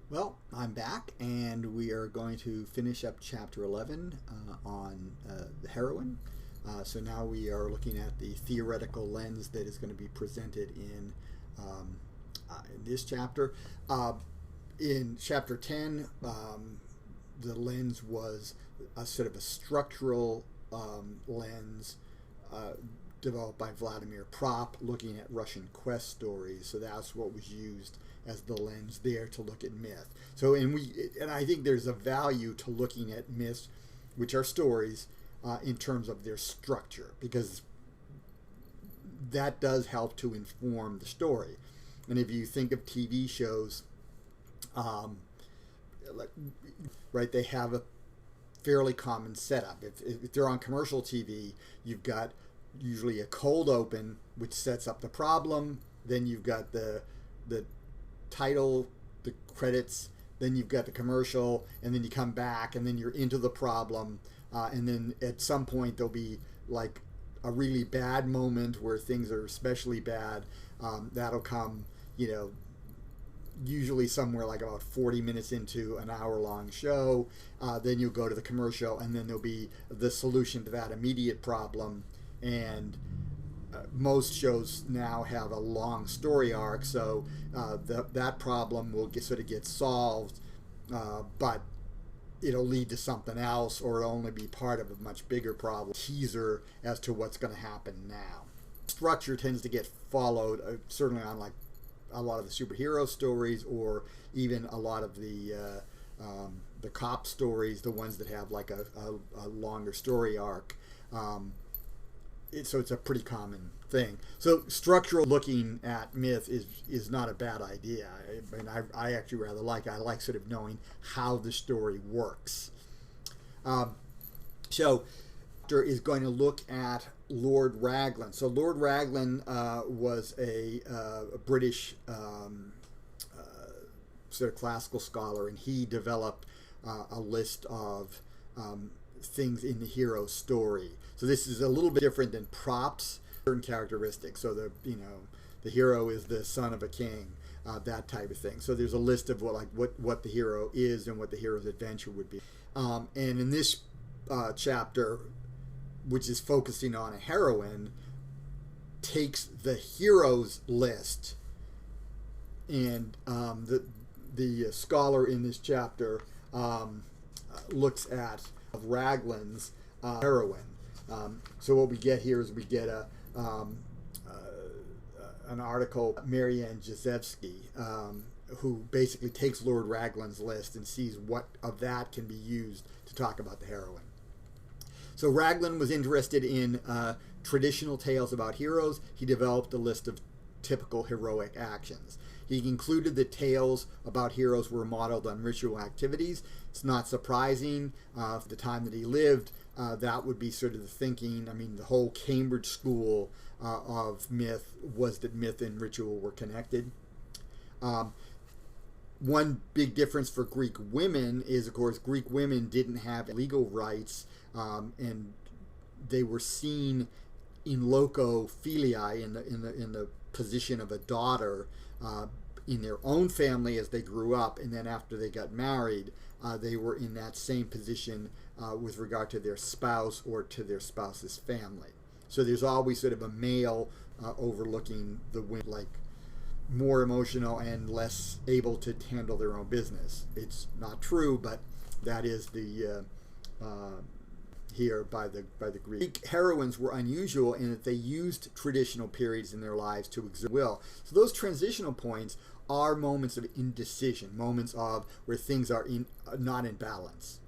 Well, I'm back, and we are going to finish up chapter 11 on the heroine. So now we are looking at the theoretical lens that is going to be presented in this chapter. In chapter 10, the lens was a sort of a structural lens developed by Vladimir Propp, looking at Russian quest stories. So that's what was used as the lens there to look at myth. So and I think there's a value to looking at myths, which are stories, in terms of their structure, because that does help to inform the story. And if you think of TV shows, right, they have a fairly common setup. If they're on commercial TV, you've got usually a cold open, which sets up the problem. Then you've got the title, the credits, then you've got the commercial, and then you come back, and then you're into the problem, and then at some point there'll be like a really bad moment where things are especially bad. That'll come, usually somewhere like about 40 minutes into an hour-long show. Then you'll go to the commercial, and then there'll be the solution to that immediate problem. And most shows now have a long story arc, so that problem will sort of get solved, but it'll lead to something else, or it'll only be part of a much bigger problem. Teaser as to what's going to happen now. Structure tends to get followed, certainly on like a lot of the superhero stories, or even a lot of the cop stories, the ones that have like a longer story arc. So it's a pretty common thing. So structural looking at myth is not a bad idea. I actually rather like it. I like sort of knowing how the story works. So is going to look at Lord Raglan. So Lord Raglan was a British sort of classical scholar, and he developed a list of things in the hero's story. So this is a little bit different than Propp's certain characteristics. So the hero is the son of a king, that type of thing. So there's a list of what the hero is and what the hero's adventure would be. And in this chapter, which is focusing on a heroine, takes the hero's list, and the scholar in this chapter looks at Raglan's heroine. So what we get here is we get an article, Marianne Jezewski, who basically takes Lord Raglan's list and sees what of that can be used to talk about the heroine. So Raglan was interested in traditional tales about heroes. He developed a list of typical heroic actions. He concluded that tales about heroes were modeled on ritual activities. It's not surprising for the time that he lived. That would be sort of the thinking. I mean, the whole Cambridge school of myth was that myth and ritual were connected. One big difference for Greek women is, of course, Greek women didn't have legal rights, and they were seen in loco filiae, in the position of a daughter, in their own family as they grew up, and then after they got married, they were in that same position with regard to their spouse or to their spouse's family. So there's always sort of a male overlooking the women, like more emotional and less able to handle their own business. It's not true, but that is the here by the Greek. Heroines were unusual in that they used traditional periods in their lives to exert will. So those transitional points are moments of indecision, moments of where things are not in balance,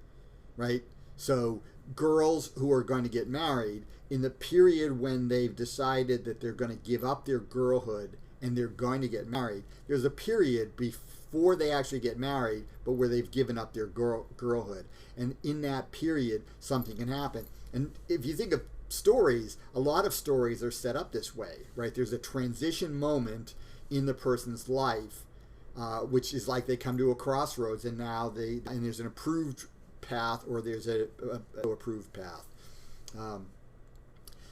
right? So girls who are going to get married, in the period when they've decided that they're going to give up their girlhood and they're going to get married, there's a period before they actually get married, but where they've given up their girlhood. And in that period, something can happen. And if you think of stories, a lot of stories are set up this way, right? There's a transition moment in the person's life, which is like they come to a crossroads, and now there's an approved path, or there's a approved path.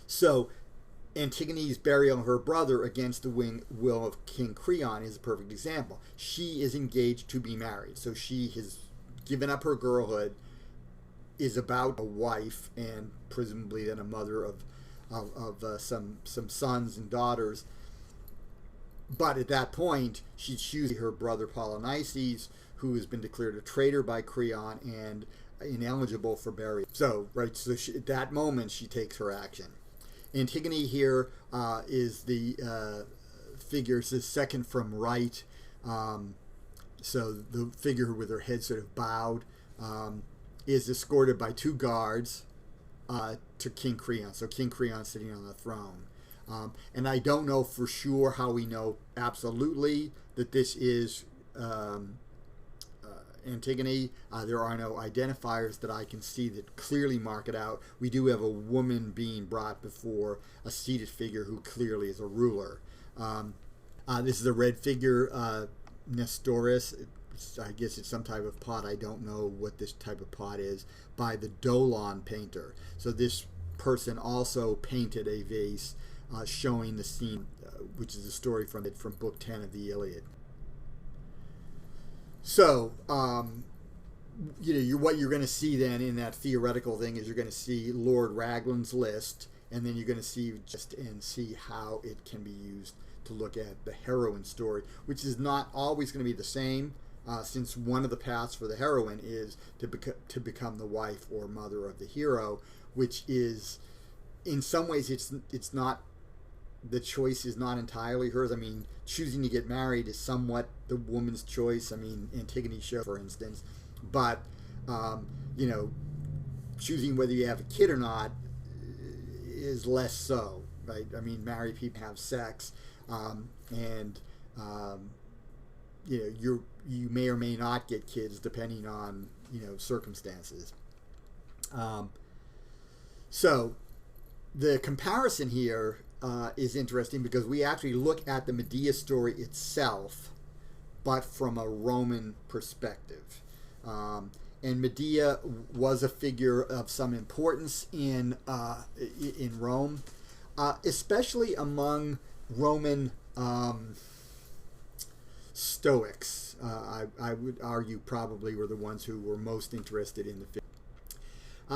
So Antigone's burial of her brother against the will of King Creon is a perfect example. She is engaged to be married, so she has given up her girlhood, is about a wife, and presumably then a mother of some sons and daughters. But at that point, she chooses her brother Polynices, who has been declared a traitor by Creon and ineligible for burial. So, at that moment, she takes her action. Antigone here is the figure, says second from right. So the figure with her head sort of bowed is escorted by 2 guards to King Creon. So King Creon sitting on the throne. And I don't know for sure how we know absolutely that this is Antigone. There are no identifiers that I can see that clearly mark it out. We do have a woman being brought before a seated figure who clearly is a ruler. This is a red figure, Nestorus. I guess it's some type of pot. I don't know what this type of pot is, by the Dolon painter. So this person also painted a vase showing the scene, which is a story from Book 10 of the Iliad. So, what you're going to see then in that theoretical thing is you're going to see Lord Raglan's list, and then you're going to see how it can be used to look at the heroine story, which is not always going to be the same, since one of the paths for the heroine is to become the wife or mother of the hero, which is, in some ways, it's not. The choice is not entirely hers. I mean, choosing to get married is somewhat the woman's choice. I mean, Antigone show, for instance. But, choosing whether you have a kid or not is less so, right? I mean, married people have sex, you may or may not get kids depending on, circumstances. So the comparison here is interesting because we actually look at the Medea story itself, but from a Roman perspective. And Medea was a figure of some importance in Rome, especially among Roman Stoics. I would argue probably were the ones who were most interested in the figure.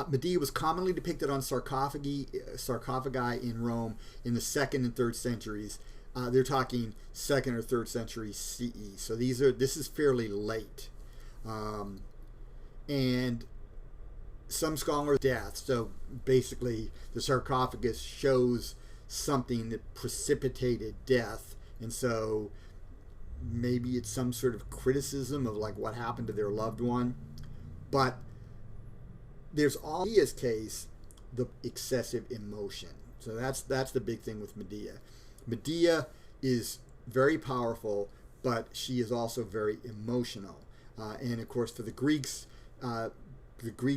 Medea was commonly depicted on sarcophagi in Rome in the 2nd and 3rd centuries. They're talking 2nd or 3rd century CE. So this is fairly late. And some scholars death. So basically the sarcophagus shows something that precipitated death. And so maybe it's some sort of criticism of like what happened to their loved one. But there's all in Medea's case the excessive emotion. So that's the big thing with Medea. Medea is very powerful, but she is also very emotional. And of course, for the Greeks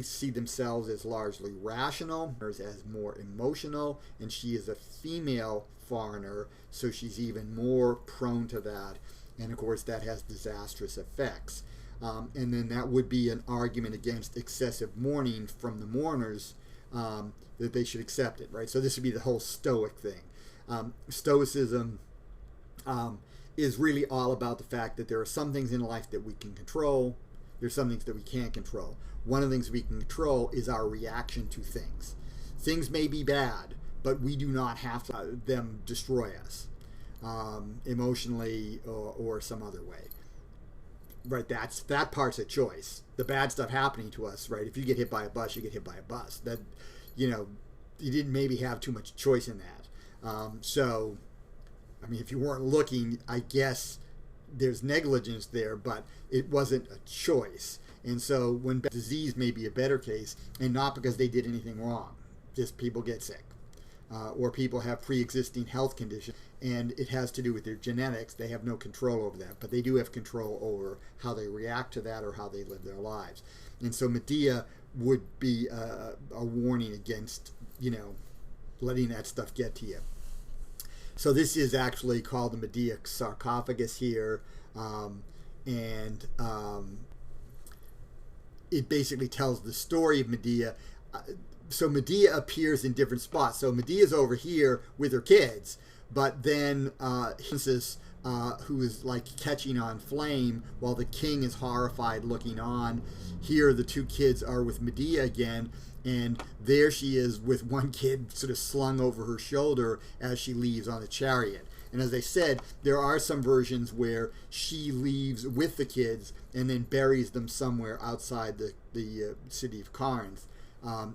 see themselves as largely rational, as more emotional, and she is a female foreigner, so she's even more prone to that. And of course, that has disastrous effects. And then that would be an argument against excessive mourning from the mourners, that they should accept it, right? So this would be the whole Stoic thing. Stoicism is really all about the fact that there are some things in life that we can control. There's some things that we can't control. One of the things we can control is our reaction to things. Things may be bad, but we do not have to them destroy us emotionally or some other way. Right, that part's a choice. The bad stuff happening to us, right? If you get hit by a bus, you get hit by a bus. That, you didn't maybe have too much choice in that. So, I mean, if you weren't looking, I guess there's negligence there, but it wasn't a choice. And so when disease may be a better case, and not because they did anything wrong, just people get sick. Or people have pre-existing health conditions, and it has to do with their genetics. They have no control over that, but they do have control over how they react to that or how they live their lives. And so Medea would be a warning against, letting that stuff get to you. So this is actually called the Medea sarcophagus here, and it basically tells the story of Medea. so Medea appears in different spots. So Medea's over here with her kids, but then Princess, who is like catching on flame while the king is horrified looking on. Here the two kids are with Medea again, and there she is with one kid sort of slung over her shoulder as she leaves on the chariot. And as I said, there are some versions where she leaves with the kids and then buries them somewhere outside the city of Corinth.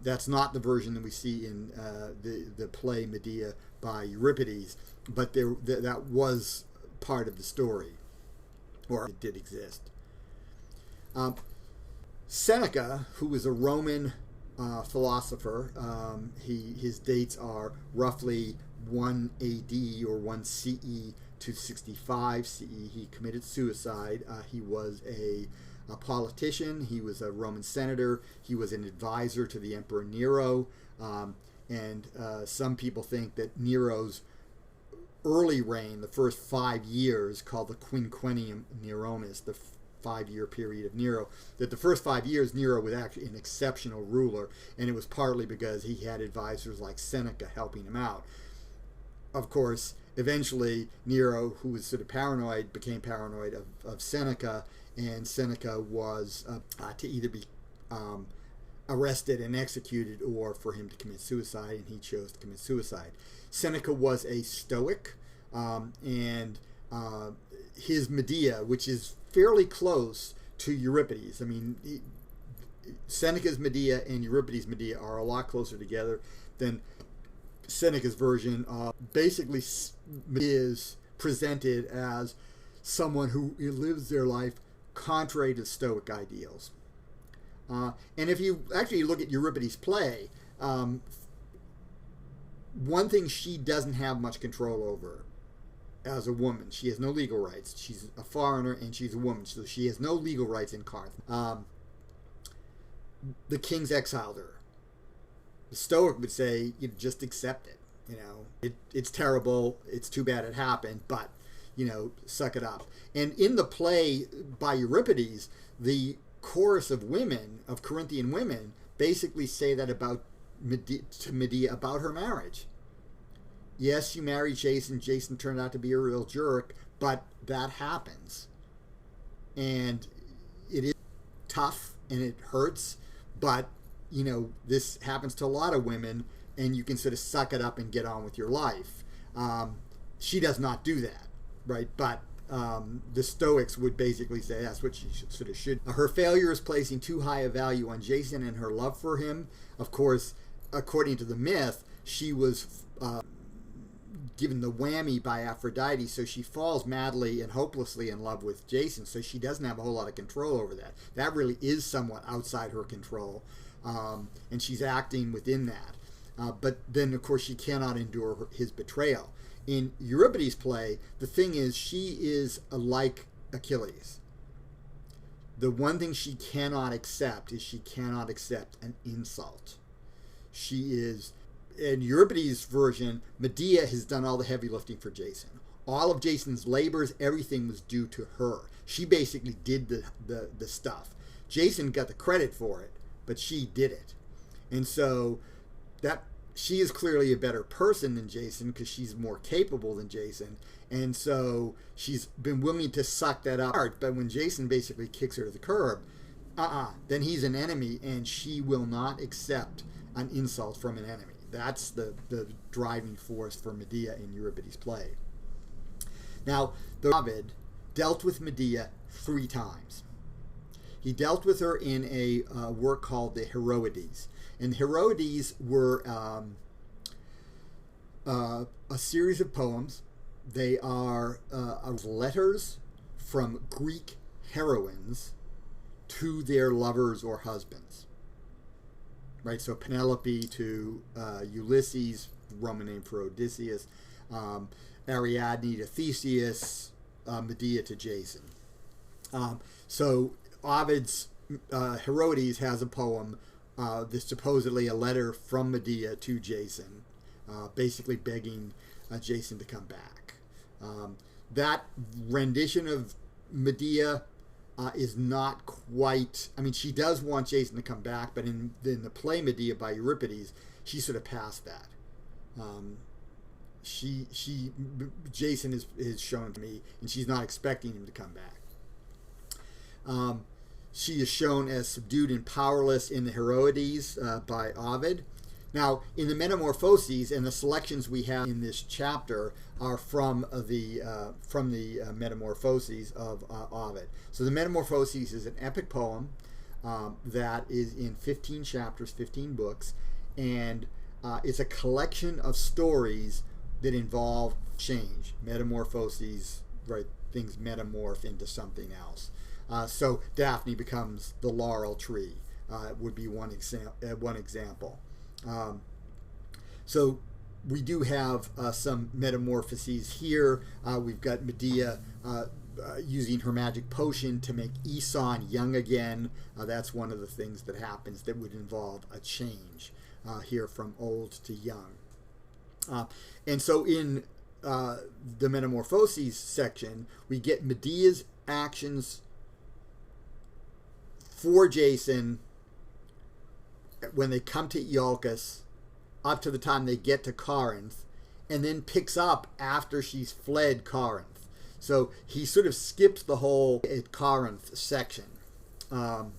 That's not the version that we see in the play Medea by Euripides, but that was part of the story, or it did exist. Seneca, who was a Roman philosopher, his dates are roughly 1 AD or 1 CE to 65 CE. He committed suicide. He was a politician. He was a Roman senator. He was an advisor to the Emperor Nero. And some people think that Nero's early reign, the first 5 years, called the Quinquennium Neronis, the 5-year period of Nero, that the first 5 years Nero was actually an exceptional ruler, and it was partly because he had advisors like Seneca helping him out. Of course, eventually Nero, who was sort of paranoid, became paranoid of Seneca, and Seneca was to either be arrested and executed or for him to commit suicide, and he chose to commit suicide. Seneca was a Stoic, and his Medea, which is fairly close to Euripides. I mean, Seneca's Medea and Euripides' Medea are a lot closer together than Seneca's version. Basically, is presented as someone who lives their life contrary to Stoic ideals. And if you actually look at Euripides' play, one thing she doesn't have much control over as a woman, she has no legal rights. She's a foreigner and she's a woman, so she has no legal rights in Corinth. The king's exiled her. The Stoic would say, you just accept it. You know, it's terrible. It's too bad it happened, but, you know, suck it up. And in the play by Euripides, the chorus of women, of Corinthian women, basically say that about Medea about her marriage. Yes, you married Jason. Jason turned out to be a real jerk, but that happens. And it is tough and it hurts, but, you know, this happens to a lot of women, and you can sort of suck it up and get on with your life. She does not do that, right? But the Stoics would basically say that's what she should. Her failure is placing too high a value on Jason and her love for him. Of course, according to the myth, she was given the whammy by Aphrodite, so she falls madly and hopelessly in love with Jason, so she doesn't have a whole lot of control over that. That really is somewhat outside her control, and she's acting within that. But then, of course, she cannot endure his betrayal. In Euripides' play, the thing is, she is like Achilles. The one thing she cannot accept is she cannot accept an insult. She is, in Euripides' version, Medea has done all the heavy lifting for Jason. All of Jason's labors, everything was due to her. She basically did the stuff. Jason got the credit for it, but she did it. And so that she is clearly a better person than Jason because she's more capable than Jason. And so she's been willing to suck that up. But when Jason basically kicks her to the curb, then he's an enemy, and she will not accept an insult from an enemy. That's the driving force for Medea in Euripides' play. Now, Ovid dealt with Medea 3 times. He dealt with her in a work called the Heroides. And Heroides were a series of poems. They are letters from Greek heroines to their lovers or husbands. Right, so Penelope to Ulysses, Roman name for Odysseus, Ariadne to Theseus, Medea to Jason. So Ovid's Heroides has a poem that's supposedly a letter from Medea to Jason, basically begging Jason to come back. That rendition of Medea is not quite. I mean, she does want Jason to come back, but in the play Medea by Euripides, she's sort of past that. Jason is shown to me, and she's not expecting him to come back. She is shown as subdued and powerless in the Heroides by Ovid. Now, in the Metamorphoses, and the selections we have in this chapter are from the Metamorphoses of Ovid. So the Metamorphoses is an epic poem that is in 15 chapters, 15 books, and it's a collection of stories that involve change. Metamorphoses, right? Things metamorph into something else. So Daphne becomes the laurel tree. Would be one example. So we do have some metamorphoses here. We've got Medea using her magic potion to make Aeson young again. That's one of the things that happens that would involve a change here from old to young. And so in the Metamorphoses section, we get Medea's actions for Jason when they come to Iolcus, up to the time they get to Corinth, and then picks up after she's fled Corinth. So he sort of skips the whole at Corinth section. Now,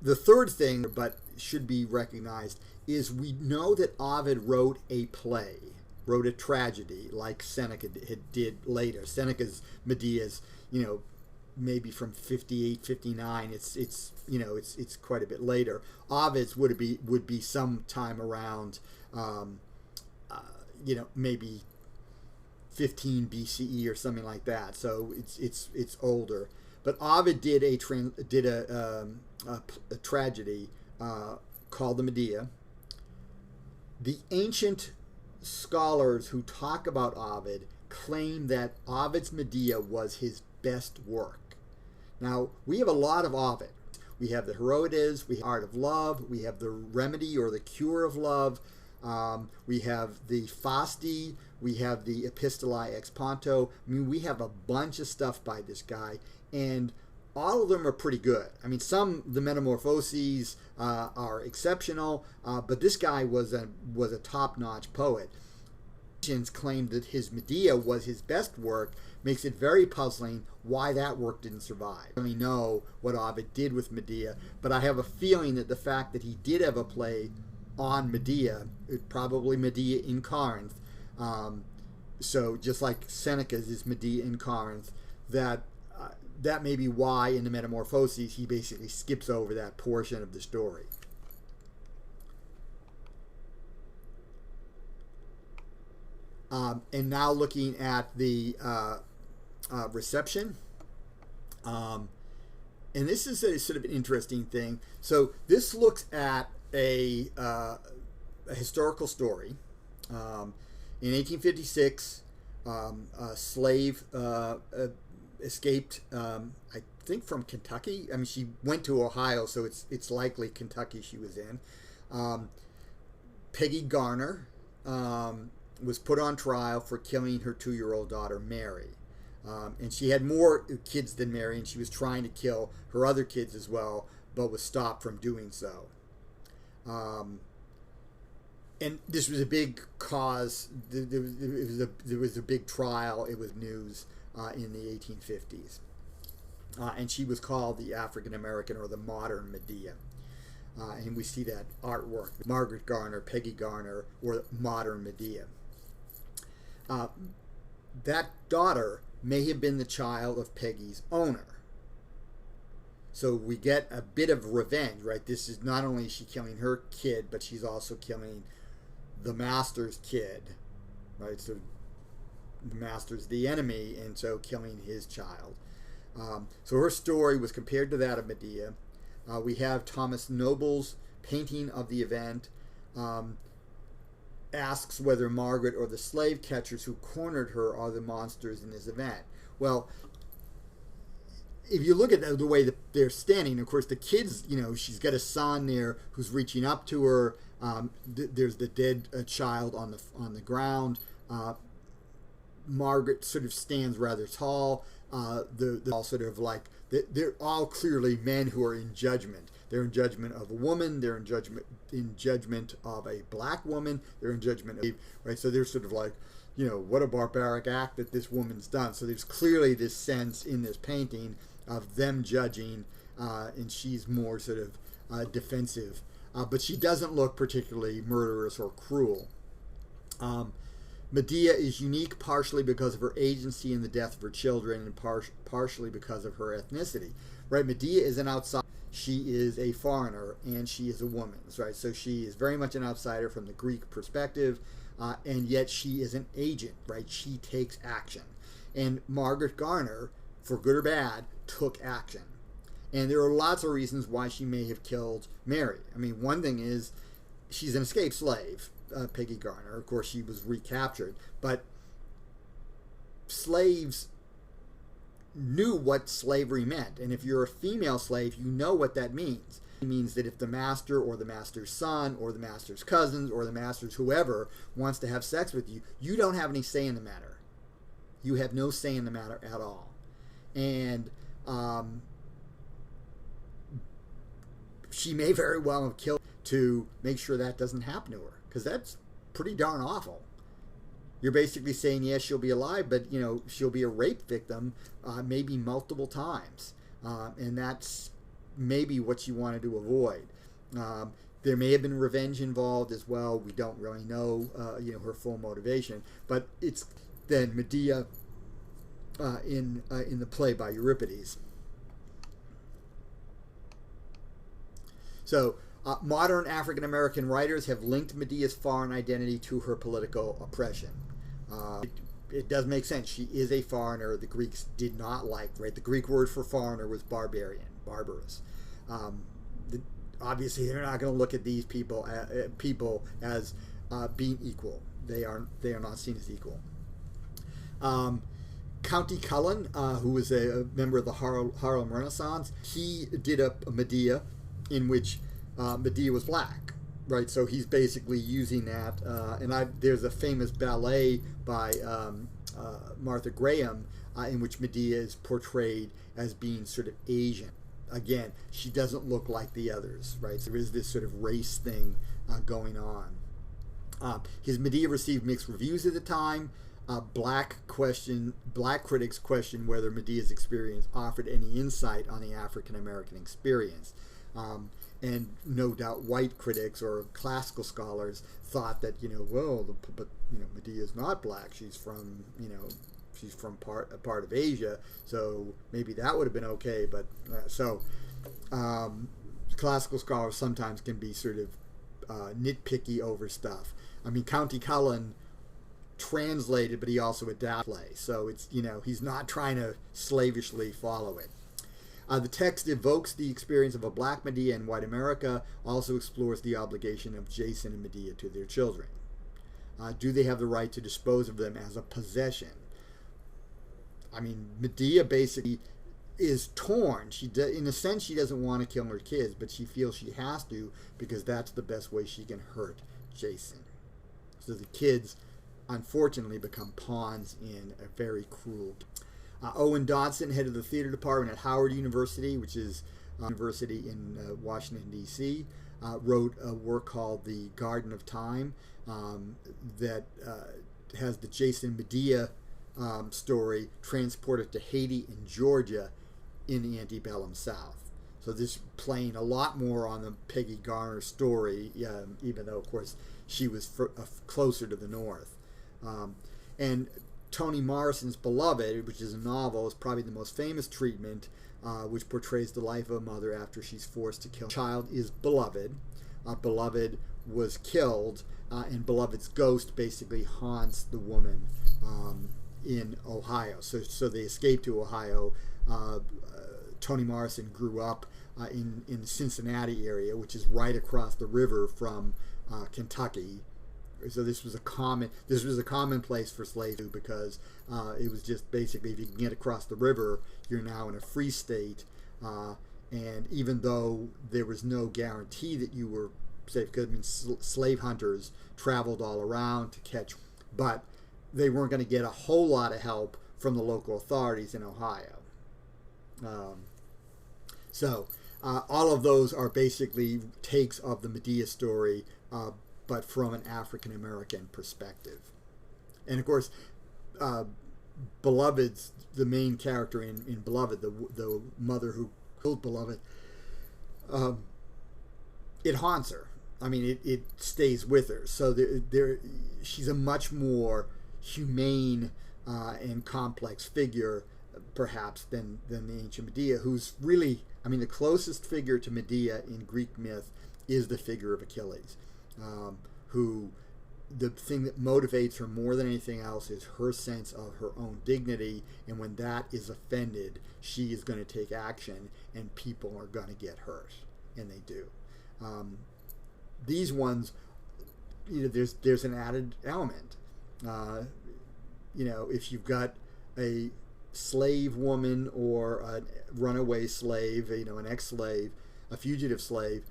the third thing, but should be recognized, is we know that Ovid wrote a play, wrote a tragedy, like Seneca did later. Seneca's Medea's, maybe from 58, 59. It's quite a bit later. Ovid's would be sometime around, maybe 15 BCE or something like that. So it's older. But Ovid did a tragedy called the Medea. The ancient scholars who talk about Ovid claim that Ovid's Medea was his best work. Now, we have a lot of Ovid. We have the Heroides, we have Art of Love, we have the Remedy or the Cure of Love, we have the Fasti, we have the Epistolae ex Ponto. I mean, we have a bunch of stuff by this guy, and all of them are pretty good. I mean, the Metamorphoses are exceptional, but this guy was a top-notch poet. Claimed that his Medea was his best work, makes it very puzzling why that work didn't survive. I don't really know what Ovid did with Medea, but I have a feeling that the fact that he did have a play on Medea, probably Medea in Corinth, so just like Seneca's is Medea in Corinth, that may be why in the Metamorphoses he basically skips over that portion of the story. And now looking at the reception, and this is a sort of an interesting thing. So this looks at a historical story. In 1856, a slave escaped, I think, from Kentucky. I mean, she went to Ohio, so it's likely Kentucky she was in. Peggy Garner was put on trial for killing her 2-year-old daughter, Mary. And she had more kids than Mary, and she was trying to kill her other kids as well, but was stopped from doing so. And this was a big cause. There was a big trial. It was news in the 1850s. And she was called the African American or the modern Medea. And we see that artwork, Margaret Garner, Peggy Garner, or modern Medea. That daughter may have been the child of Peggy's owner. So we get a bit of revenge, right? This is not only is she killing her kid, but she's also killing the master's kid, right? So the master's the enemy, and so killing his child. So her story was compared to that of Medea. We have Thomas Noble's painting of the event. Asks whether Margaret or the slave catchers who cornered her are the monsters in this event. Well, if you look at the way that they're standing, of course, the kids, she's got a son there who's reaching up to her. There's the dead child on the ground. Margaret sort of stands rather tall. the all sort of like they're all clearly men who are in judgment. They're in judgment of a woman. They're in judgment of a black woman. They're in judgment of, right. So they're sort of like, what a barbaric act that this woman's done. So there's clearly this sense in this painting of them judging, and she's more sort of defensive, but she doesn't look particularly murderous or cruel. Medea is unique partially because of her agency in the death of her children, and partially because of her ethnicity. Right, Medea is an outsider. She is a foreigner, and she is a woman. Right, so she is very much an outsider from the Greek perspective, and yet she is an agent. Right, she takes action, and Margaret Garner, for good or bad, took action. And there are lots of reasons why she may have killed Mary. I mean, one thing is she's an escaped slave. Peggy Garner. Of course, she was recaptured, but slaves knew what slavery meant, and if you're a female slave, you know what that means. It means that if the master or the master's son or the master's cousins or the master's whoever wants to have sex with you, you don't have any say in the matter. You have no say in the matter at all. And she may very well have killed to make sure that doesn't happen to her, because that's pretty darn awful. You're basically saying, yes, she'll be alive, but she'll be a rape victim, maybe multiple times, and that's maybe what you wanted to avoid. There may have been revenge involved as well. We don't really know, her full motivation, but it's then Medea in the play by Euripides. So. Modern African-American writers have linked Medea's foreign identity to her political oppression. It does make sense. She is a foreigner. The Greeks did not like, right? The Greek word for foreigner was barbarian, barbarous. Obviously, they're not going to look at these people as being equal. They are not seen as equal. County Cullen, who was a member of the Harlem Renaissance, he did a Medea in which Medea was black, right? So he's basically using that. There's a famous ballet by Martha Graham in which Medea is portrayed as being sort of Asian. Again, she doesn't look like the others, right? So there is this sort of race thing going on. His Medea received mixed reviews at the time. Black critics questioned whether Medea's experience offered any insight on the African American experience. And no doubt white critics or classical scholars thought that, Medea is not black. She's from, a part of Asia, so maybe that would have been okay. But classical scholars sometimes can be sort of nitpicky over stuff. I mean, County Cullen translated, but he also adapted play. So it's, he's not trying to slavishly follow it. The text evokes the experience of a black Medea in white America, also explores the obligation of Jason and Medea to their children. Do they have the right to dispose of them as a possession? I mean, Medea basically is torn. In a sense, she doesn't want to kill her kids, but she feels she has to because that's the best way she can hurt Jason. So the kids, unfortunately, become pawns in a very cruel game. Owen Dodson, head of the theater department at Howard University, which is a university in Washington, D.C., wrote a work called The Garden of Time that has the Jason Medea story transported to Haiti and Georgia in the antebellum South. So this playing a lot more on the Peggy Garner story, even though, of course, she was closer to the North. And Toni Morrison's Beloved, which is a novel, is probably the most famous treatment, which portrays the life of a mother after she's forced to kill. The child is Beloved. Beloved was killed, and Beloved's ghost basically haunts the woman in Ohio. So they escaped to Ohio. Toni Morrison grew up in the Cincinnati area, which is right across the river from Kentucky. So this was a commonplace for slaves because it was just basically if you can get across the river, you're now in a free state. And even though there was no guarantee that you were safe, because slave hunters traveled all around to catch, but they weren't going to get a whole lot of help from the local authorities in Ohio. So all of those are basically takes of the Medea story, but from an African American perspective. And of course, Beloved's the main character in Beloved, the mother who killed Beloved. It haunts her. I mean, it stays with her. So she's a much more humane and complex figure, perhaps, than the ancient Medea, who's really, I mean, the closest figure to Medea in Greek myth is the figure of Achilles, who the thing that motivates her more than anything else is her sense of her own dignity, and when that is offended, she is going to take action, and people are going to get hurt, and they do. These ones, there's an added element. If you've got a slave woman or a runaway slave, an ex-slave, a fugitive slave,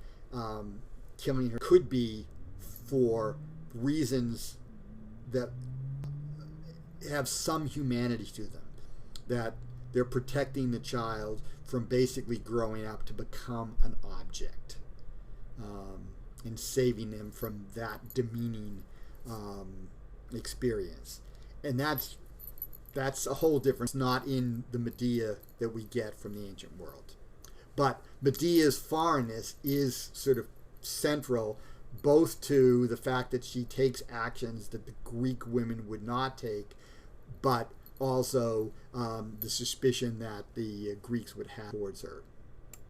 killing her could be for reasons that have some humanity to them, that they're protecting the child from basically growing up to become an object, and saving them from that demeaning experience. And that's a whole difference, not in the Medea that we get from the ancient world. But Medea's foreignness is sort of central, both to the fact that she takes actions that the Greek women would not take, but also the suspicion that the Greeks would have towards her.